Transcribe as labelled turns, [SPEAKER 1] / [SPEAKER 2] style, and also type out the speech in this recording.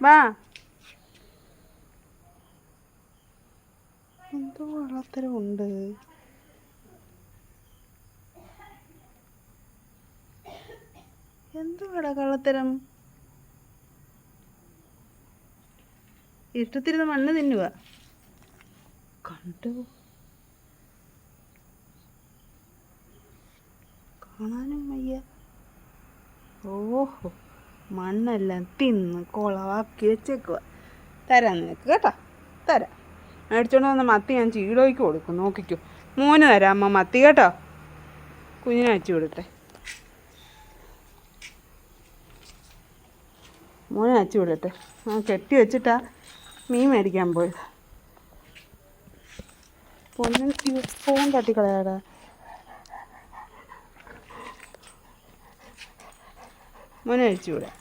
[SPEAKER 1] വാ. എന്തോ കള്ളത്തരമുണ്ട്. എന്തുവാടാ കള്ളത്തരം? ഇഷ്ടത്തിരുന്ന് മണ്ണ് തിന്നുക. കണ്ടു കാണാനും വയ്യ. ഓഹോ, മണ്ണെല്ലാം തിന്ന് കുളവാക്കി വെച്ചേക്കുക. തരാം നിനക്ക് കേട്ടോ, തരാം. മേടിച്ചോണ്ട് വന്ന മത്തി ഞാൻ ചീടോയ്ക്ക് കൊടുക്കും, നോക്കിക്കോ. മോന് തരാം അമ്മ മത്തി കേട്ടോ. കുഞ്ഞിനെ അയച്ചു വിടട്ടെ, മോനെ അയച്ചു വിടട്ടെ. ആ കെട്ടി വെച്ചിട്ടാ മീൻ മേടിക്കാൻ പോയത്. ഫോൺ തട്ടിക്കളയാടാ. മോനെ അയച്ചു വിടാം.